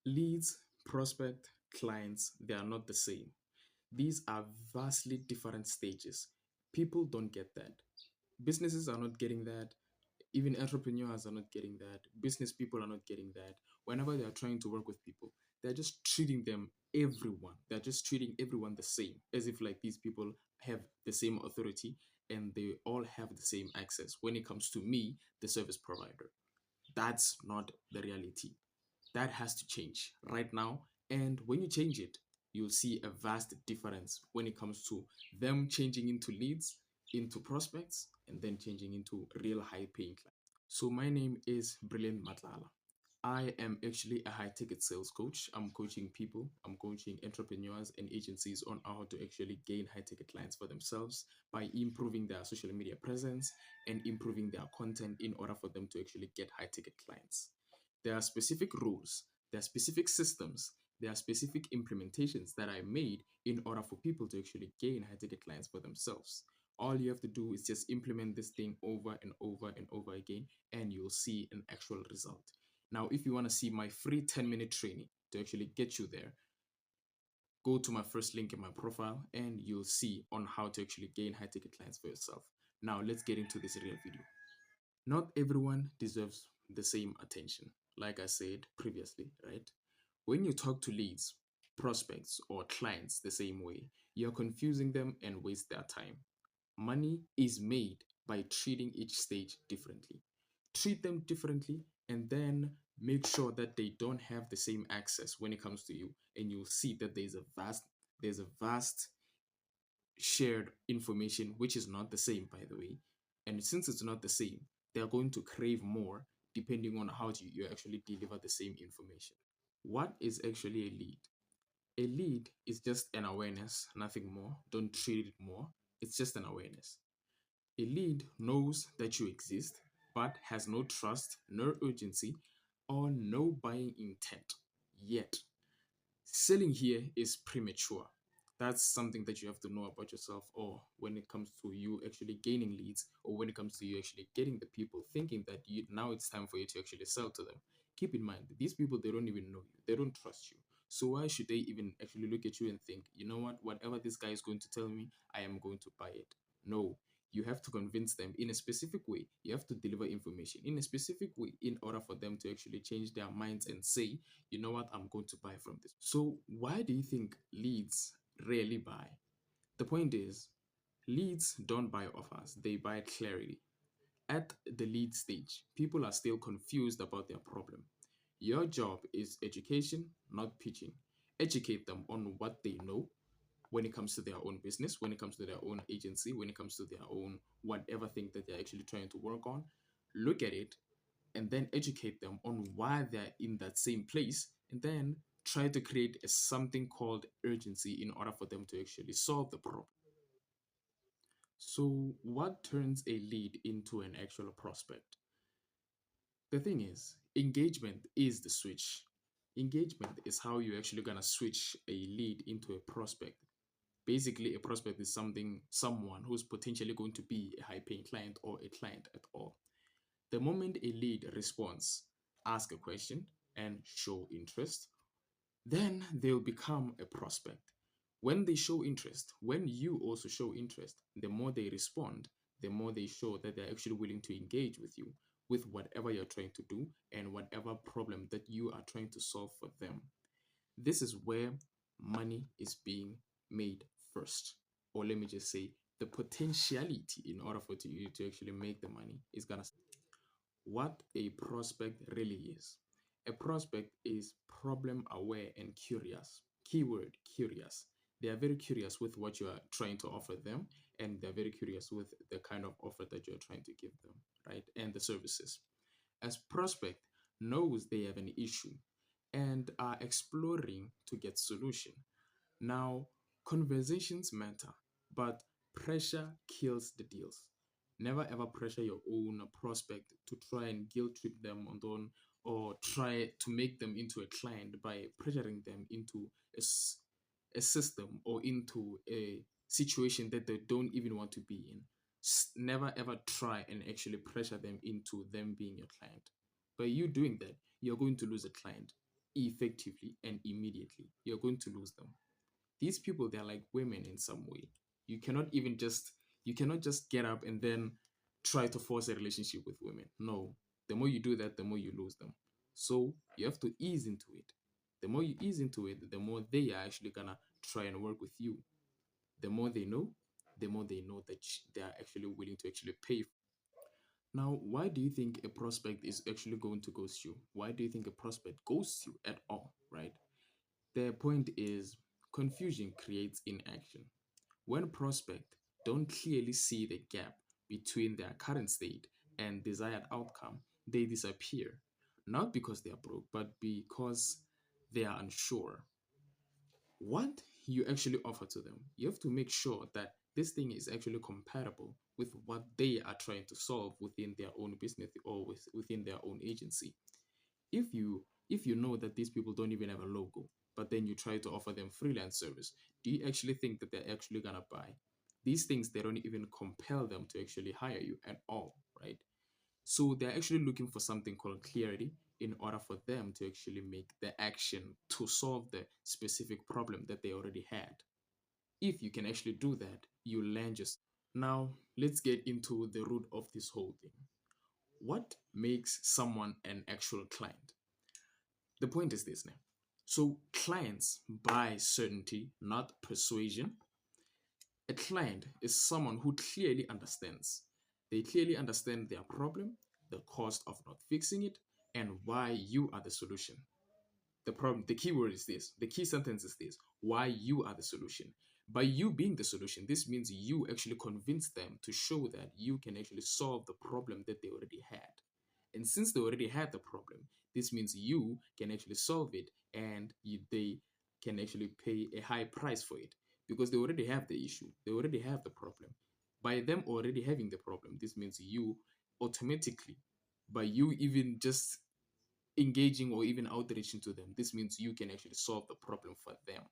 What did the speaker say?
Leads, prospect, clients, they are not the same. These are vastly different stages. People don't get that. Businesses are not getting that. Even entrepreneurs are not getting that. Business people are not getting that. Whenever they are trying to work with people, they're just treating them everyone. They're just treating everyone the same, as if like these people have the same authority and they all have the same access when it comes to me, the service provider. That's not the reality. That has to change right now. And when you change it, you'll see a vast difference when it comes to them changing into leads, into prospects, and then changing into real high paying clients. So my name is Brilliant Matlala. I am actually a high ticket sales coach. I'm coaching people, I'm coaching entrepreneurs and agencies on how to actually gain high ticket clients for themselves by improving their social media presence and improving their content in order for them to actually get high ticket clients. There are specific rules, there are specific systems, there are specific implementations that I made in order for people to actually gain high ticket clients for themselves. All you have to do is just implement this thing over and over and over again, and you'll see an actual result. Now, if you want to see my free 10-minute training to actually get you there, go to my first link in my profile and you'll see on how to actually gain high ticket clients for yourself. Now, let's get into this real video. Not everyone deserves the same attention, like I said previously, right? When you talk to leads, prospects, or clients the same way, you're confusing them and waste their time. Money is made by treating each stage differently. Treat them differently and then make sure that they don't have the same access when it comes to you, and you'll see that there's a vast shared information which is not the same, by the way. And since it's not the same, they're going to crave more depending on how you actually deliver the same information. What is actually a lead? A lead is just an awareness, nothing more. Don't treat it more. It's just an awareness. A lead knows that you exist but has no trust, no urgency, or no buying intent yet. Selling here is premature. That's something that you have to know about yourself, or when it comes to you actually gaining leads, or when it comes to you actually getting the people thinking that now it's time for you to actually sell to them. Keep in mind that these people, they don't even know you, they don't trust you. So why should they even actually look at you and think, you know what, whatever this guy is going to tell me, I am going to buy it? No, you have to convince them in a specific way. You have to deliver information in a specific way in order for them to actually change their minds and say, you know what, I'm going to buy from this. So, why do you think leads rarely buy? The point is, leads don't buy offers, they buy clarity. At the lead stage, people are still confused about their problem. Your job is education, not pitching. Educate them on what they know when it comes to their own business, when it comes to their own agency, when it comes to their own whatever thing that they're actually trying to work on. Look at it and then educate them on why they're in that same place, and then try to create something called urgency in order for them to actually solve the problem. So, what turns a lead into an actual prospect? The thing is, engagement is the switch. Engagement is how you're actually gonna switch a lead into a prospect. Basically, a prospect is someone who's potentially going to be a high paying client or a client at all. The moment a lead responds, ask a question, and show interest, then they'll become a prospect. When they show interest, when you also show interest, the more they respond, the more they show that they're actually willing to engage with you with whatever you're trying to do and whatever problem that you are trying to solve for them. This is where money is being made first. Or let me just say, the potentiality in order for you to actually make the money is gonna. What a prospect really is. A prospect is problem aware and curious. Keyword curious. They are very curious with what you are trying to offer them, and they're very curious with the kind of offer that you're trying to give them, right? And the services. As prospect knows they have an issue and are exploring to get solution. Now, conversations matter, but pressure kills the deals. Never ever pressure your own prospect to try and guilt trip them or try to make them into a client by pressuring them into a system or into a situation that they don't even want to be in. Never ever try and actually pressure them into them being your client. By you doing that, you're going to lose a client. effectively and immediately, you're going to lose them. These people, they're like women in some way. You cannot even just you cannot just get up and then try to force a relationship with women. No. The more you do that, the more you lose them. So you have to ease into it. The more you ease into it, the more they are actually gonna try and work with you. The more they know, the more they know that they are actually willing to actually pay. Now, why do you think a prospect is actually going to ghost you? Why do you think a prospect ghosts you at all, right? The point is confusion creates inaction. When prospect don't clearly see the gap between their current state and desired outcome, they disappear. Not because they are broke, but because they are unsure what you actually offer to them. You have to make sure that this thing is actually compatible with what they are trying to solve within their own business or within their own agency. If you know that these people don't even have a logo, but then you try to offer them freelance service, do you actually think that they're actually gonna buy? These things, they don't even compel them to actually hire you at all, right? So they're actually looking for something called clarity in order for them to actually make the action to solve the specific problem that they already had. If you can actually do that, you land yourself. Now, let's get into the root of this whole thing. What makes someone an actual client? The point is this now. So, clients buy certainty, not persuasion. A client is someone who clearly understands. They clearly understand their problem, the cost of not fixing it, and why you are the solution. The problem, the key word is this, the key sentence is this: why you are the solution. By you being the solution, this means you actually convince them to show that you can actually solve the problem that they already had. And since they already had the problem, this means you can actually solve it, and they can actually pay a high price for it because they already have the issue, they already have the problem. By them already having the problem, this means you automatically, by you even just engaging or even outreaching to them, this means you can actually solve the problem for them.